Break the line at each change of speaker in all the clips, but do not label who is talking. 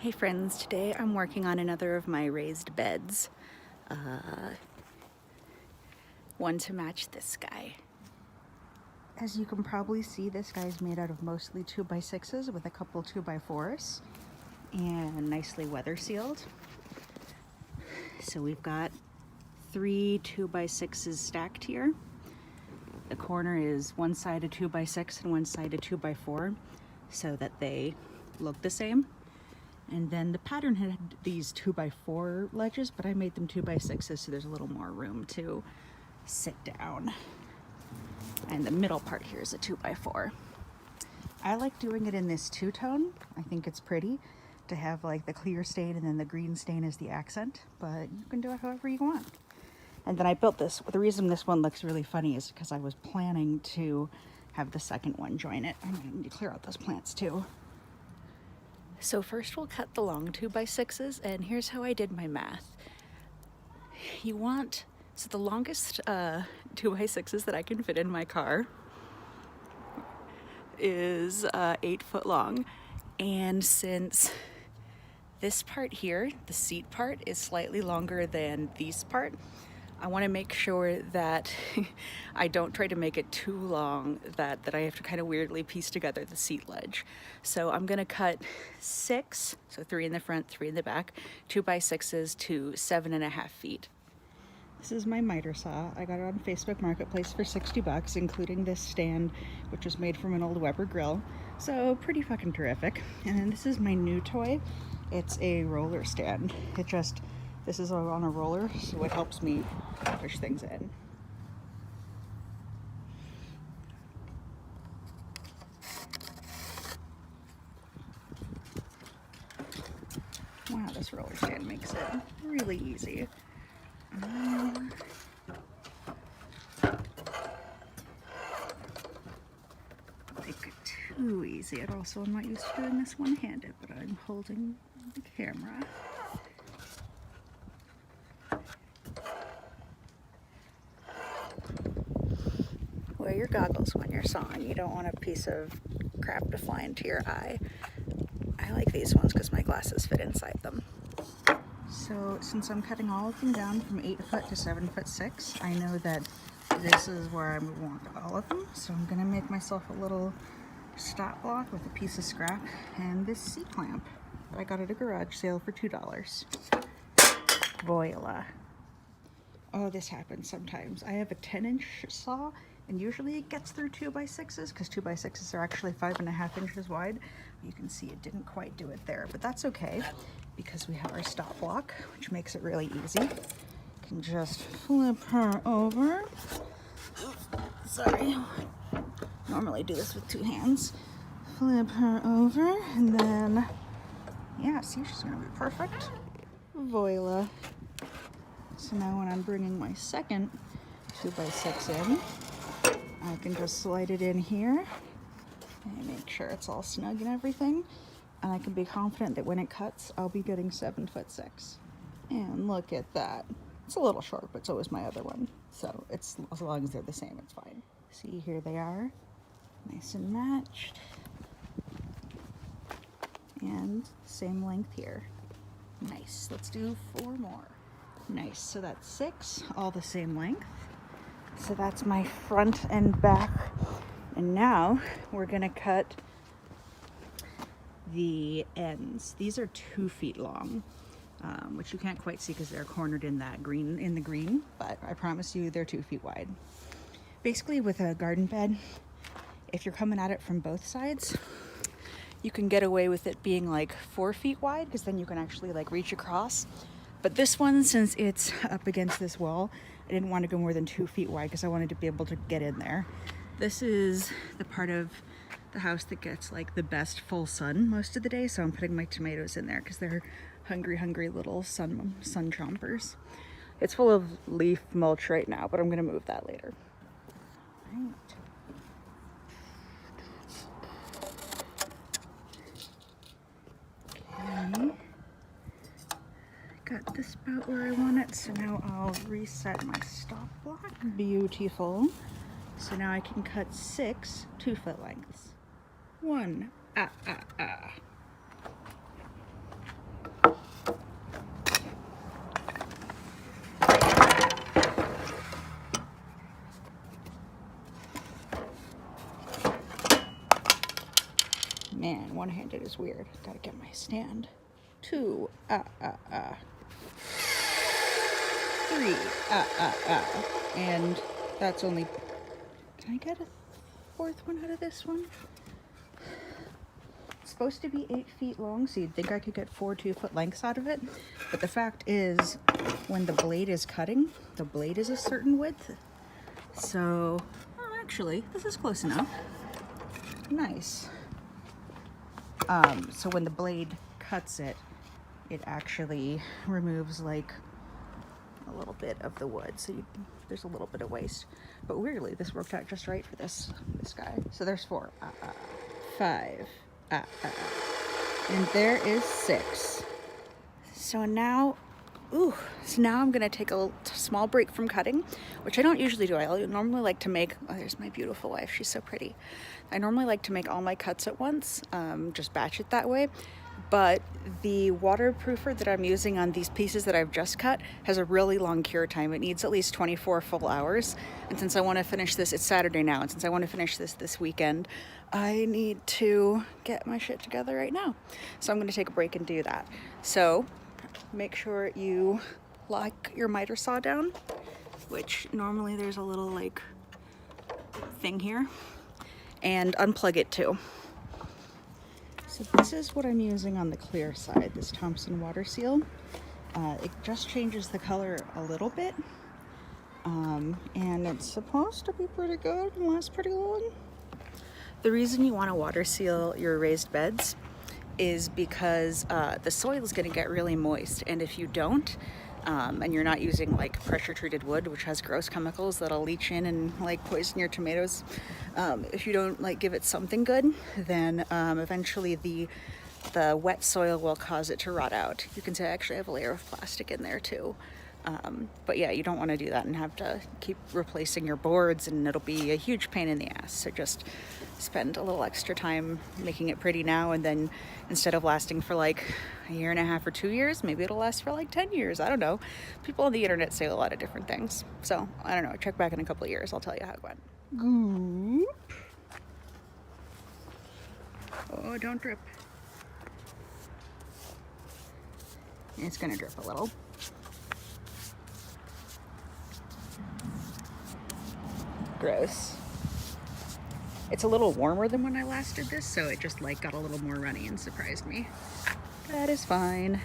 Hey friends, today I'm working on another of my raised beds. One to match this guy. As you can probably see, this guy's made out of mostly 2x6s with a couple 2x4s and nicely weather sealed. So we've got 3 2x6s stacked here. The corner is one side a 2x6 and one side a 2x4 so that they look the same. And then the pattern had these 2x4 ledges, but I made them 2x6s so there's a little more room to sit down. And the middle part here is a 2x4. I like doing it in this two-tone. I think it's pretty to have like the clear stain and then the green stain as the accent, but you can do it however you want. And then I built this. The reason this one looks really funny is because I was planning to have the second one join it. I'm gonna need to clear out those plants too. So first we'll cut the long 2x6s, and here's how I did my math. So the longest 2x6s that I can fit in my car is 8 foot long. And since this part here, the seat part, is slightly longer than this part, I want to make sure that I don't try to make it too long that I have to kind of weirdly piece together the seat ledge. So I'm going to cut 6, so 3 in the front, 3 in the back, 2x6s to 7.5 feet. This is my miter saw. I got it on Facebook Marketplace for 60 bucks, including this stand, which was made from an old Weber grill. So pretty fucking terrific. And then this is my new toy. It's a roller stand. This is on a roller, so it helps me push things in. Wow, this roller stand makes it really easy. Make it too easy. And also, I'm not used to doing this one-handed, but I'm holding the camera. Wear your goggles when you're sawing. You don't want a piece of crap to fly into your eye. I like these ones because my glasses fit inside them. So since I'm cutting all of them down from 8 foot to 7'6", I know that this is where I want all of them. So I'm gonna make myself a little stop block with a piece of scrap and this C-clamp that I got at a garage sale for $2. Voila. Oh, this happens sometimes. I have a 10-inch saw, and usually it gets through 2x6s because 2x6s are actually 5.5 inches wide. You can see it didn't quite do it there, but that's okay because we have our stop block, which makes it really easy. Can just flip her over. Sorry. Normally do this with 2 hands. Flip her over, and then, yeah, see, she's gonna be perfect. Voila. So now when I'm bringing my second 2x6 in, I can just slide it in here and make sure it's all snug and everything. And I can be confident that when it cuts, I'll be getting 7'6". And look at that. It's a little short, but so is my other one. So it's, as long as they're the same, it's fine. See, here they are, nice and matched. And same length here. Nice, let's do 4 more. Nice, so that's 6, all the same length. So that's my front and back. And now we're gonna cut the ends. These are 2 feet long, which you can't quite see because they're cornered in the green, but I promise you they're 2 feet wide. Basically with a garden bed, if you're coming at it from both sides, you can get away with it being like 4 feet wide because then you can actually like reach across. But this one, since it's up against this wall, I didn't want to go more than 2 feet wide because I wanted to be able to get in there. This is the part of the house that gets like the best full sun most of the day, so I'm putting my tomatoes in there because they're hungry little sun chompers. It's full of leaf mulch right now, but I'm gonna move that later. All right. Okay. Got this about where I want it, so now I'll reset my stop block. Beautiful. So now I can cut 6 2-foot lengths. 1. Man, one-handed is weird. Gotta get my stand. 2, 3, and that's only, can I get a 4th one out of this one? It's supposed to be 8 feet long, so you'd think I could get 4 2-foot lengths out of it, but the fact is, when the blade is cutting, the blade is a certain width, so, oh, actually, this is close enough. Nice. So when the blade cuts it, it actually removes like a little bit of the wood, so there's a little bit of waste. But weirdly, this worked out just right for this guy. So there's 4, 5, and there is 6. So now, so now I'm gonna take a small break from cutting, which I don't usually do. I normally like to make, oh, there's my beautiful wife, she's so pretty. I normally like to make all my cuts at once, just batch it that way. But the waterproofer that I'm using on these pieces that I've just cut has a really long cure time. It needs at least 24 full hours. And since I want to finish this, it's Saturday now, and since I want to finish this weekend, I need to get my shit together right now. So I'm going to take a break and do that. So make sure you lock your miter saw down, which normally there's a little like thing here, and unplug it too. So this is what I'm using on the clear side, this Thompson water seal. It just changes the color a little bit, and it's supposed to be pretty good and last pretty long. The reason you want to water seal your raised beds is because the soil is going to get really moist, and if you don't, and you're not using like pressure treated wood, which has gross chemicals that'll leach in and like poison your tomatoes, if you don't like give it something good, then eventually the wet soil will cause it to rot out. You can actually have a layer of plastic in there too. But yeah, you don't want to do that and have to keep replacing your boards, and it'll be a huge pain in the ass. So just spend a little extra time making it pretty now, and then instead of lasting for like a year and a half or 2 years, maybe it'll last for like 10 years. I don't know. People on the internet say a lot of different things. So I don't know. Check back in a couple of years. I'll tell you how it went. Goop. Oh, don't drip. It's gonna drip a little. Gross. It's a little warmer than when I last did this, so it just like got a little more runny and surprised me. That is fine.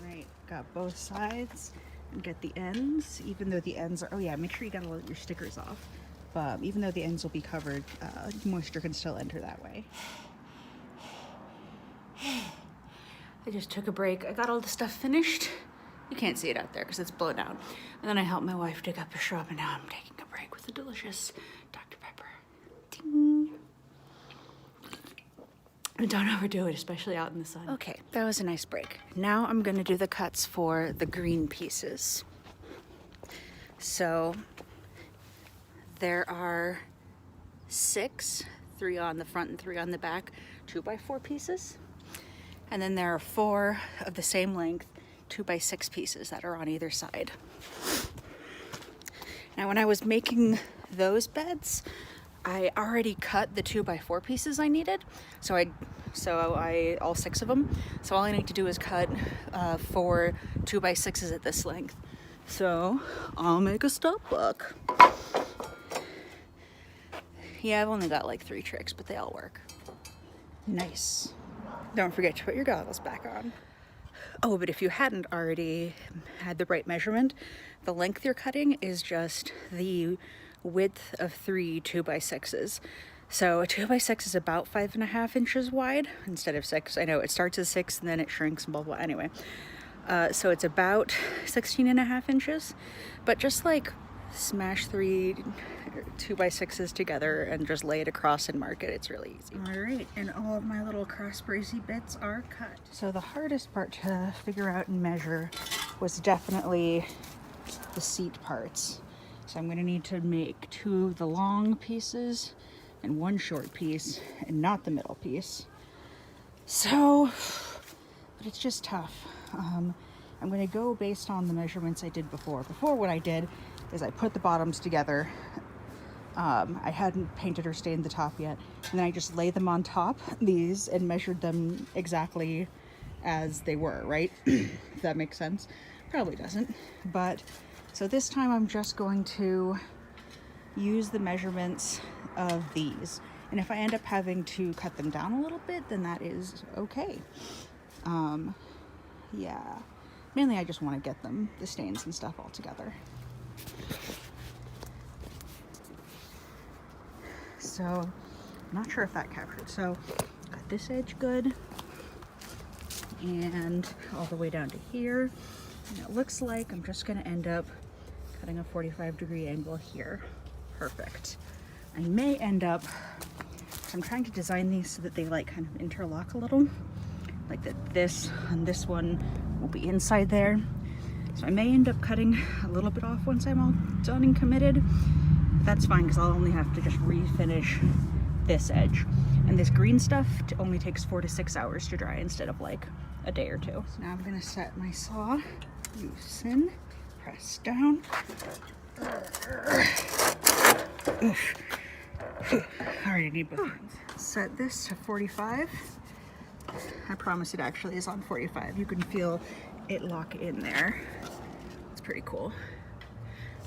Alright, got both sides and get the ends, even though the ends are, oh yeah, make sure you got all your stickers off. Even though the ends will be covered, moisture can still enter that way. I just took a break. I got all the stuff finished. You can't see it out there because it's blown out. And then I helped my wife dig up a shrub, and now I'm taking a break with a delicious Dr. Pepper. Ding. And don't overdo it, especially out in the sun. Okay, that was a nice break. Now I'm gonna do the cuts for the green pieces. So there are 6, 3 on the front and 3 on the back, 2x4 pieces. And then there are 4 of the same length, 2x6 pieces that are on either side. Now when I was making those beds, I already cut the 2x4 pieces I needed. So I all 6 of them. So all I need to do is cut 4 2x6s at this length. So I'll make a stop block. Yeah, I've only got like 3 tricks, but they all work. Nice. Don't forget to put your goggles back on. Oh, but if you hadn't already had the right measurement, the length you're cutting is just the width of 3 2x6s. So a 2x6 is about 5.5 inches wide instead of 6. I know it starts as 6 and then it shrinks and blah, blah, anyway. So it's about 16.5 inches, but just like smash 3 2x6s together and just lay it across and mark it. It's really easy. All right, and all of my little cross bracy bits are cut. So the hardest part to figure out and measure was definitely the seat parts. So I'm gonna need to make 2 of the long pieces and 1 short piece, and not the middle piece. So, but it's just tough. I'm going to go based on the measurements I did before. Before, what I did is I put the bottoms together. I hadn't painted or stained the top yet, and then I just lay them on top these and measured them exactly as they were, right? If that makes sense. Probably doesn't, but so this time I'm just going to use the measurements of these, and if I end up having to cut them down a little bit, then that is okay. Yeah, mainly I just want to get them, the stains and stuff, all together. So I'm not sure if that captured. So got this edge good, and all the way down to here. And it looks like I'm just going to end up cutting a 45-degree angle here. Perfect. I may end up, so I'm trying to design these so that they like kind of interlock a little, like that this and this one will be inside there. So I may end up cutting a little bit off once I'm all done and committed. But that's fine, because I'll only have to just refinish this edge. And this green stuff only takes 4 to 6 hours to dry instead of like a day or two. So now I'm gonna set my saw, loosen, press down. Already need both hands. Set this to 45. I promise it actually is on 45. You can feel it lock in there. It's pretty cool.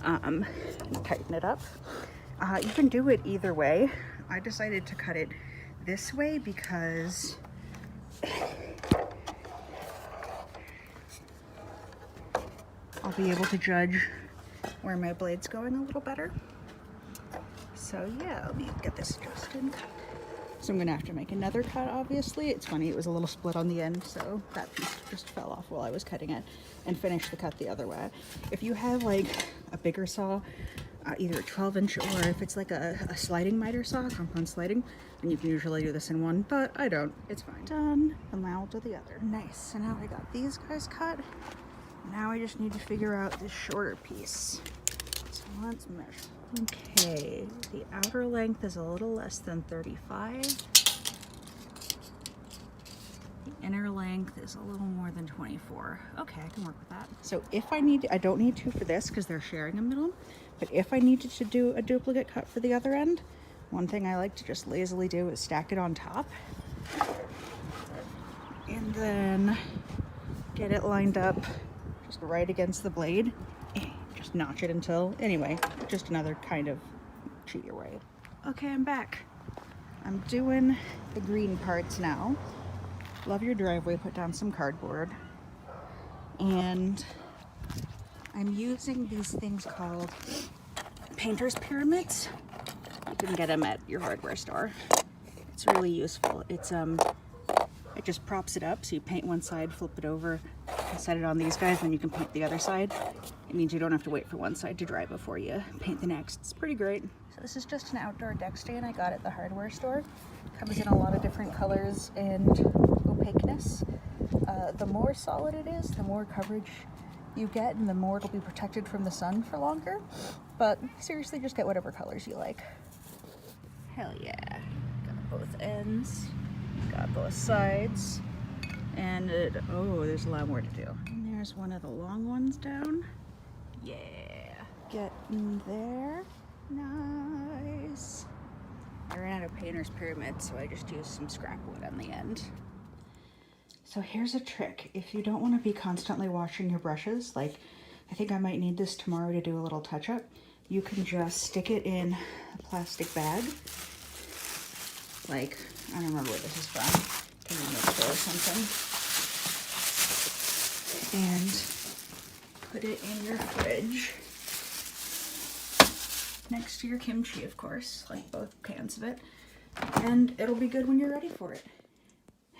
Tighten it up. You can do it either way. I decided to cut it this way because I'll be able to judge where my blade's going a little better. So yeah, let me get this adjusted. So I'm gonna have to make another cut, obviously. It's funny, it was a little split on the end, so that piece just fell off while I was cutting it, and finish the cut the other way. If you have like a bigger saw, either a 12-inch or if it's like a sliding miter saw, compound sliding, then you can usually do this in one, but I don't. It's fine. Done. And now I'll do the other. Nice. So now I got these guys cut. Now I just need to figure out this shorter piece. So let's measure. Okay, the outer length is a little less than 35. The inner length is a little more than 24. Okay, I can work with that. So if I need, I don't need to for this because they're sharing a middle, but if I needed to do a duplicate cut for the other end, one thing I like to just lazily do is stack it on top and then get it lined up just right against the blade. Just notch it until, anyway, just another kind of cheater way. Okay, I'm back. I'm doing the green parts now. Love your driveway, put down some cardboard. And I'm using these things called painter's pyramids. You can get them at your hardware store. It's really useful. It's it just props it up, so you paint one side, flip it over, set it on these guys, then you can paint the other side. It means you don't have to wait for one side to dry before you paint the next. It's pretty great. So this is just an outdoor deck stand I got at the hardware store. Comes in a lot of different colors and opaqueness. The more solid it is, the more coverage you get, and the more it'll be protected from the sun for longer. But seriously, just get whatever colors you like. Hell yeah. Got both ends. Got both sides. And oh, there's a lot more to do. And there's one of the long ones down. Yeah. Get in there. Nice. I ran out of painter's pyramid, so I just used some scrap wood on the end. So here's a trick. If you don't want to be constantly washing your brushes, like I think I might need this tomorrow to do a little touch-up, you can just stick it in a plastic bag. Like, I don't remember where this is from. Convenience store or something. And put it in your fridge. Next to your kimchi, of course, like both cans of it. And it'll be good when you're ready for it.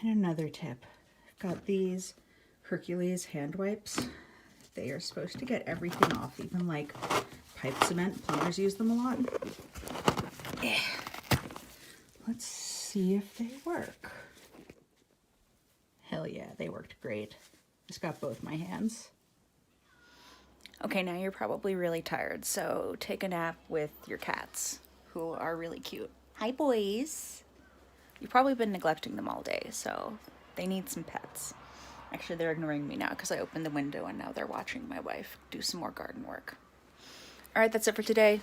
And another tip. I've got these Hercules hand wipes. They are supposed to get everything off, even like pipe cement. Plumbers use them a lot. Let's see if they work. Hell yeah, they worked great. Just got both my hands. Okay, now you're probably really tired, so take a nap with your cats, who are really cute. Hi, boys. You've probably been neglecting them all day, so they need some pets. Actually, they're ignoring me now because I opened the window and now they're watching my wife do some more garden work. All right, that's it for today.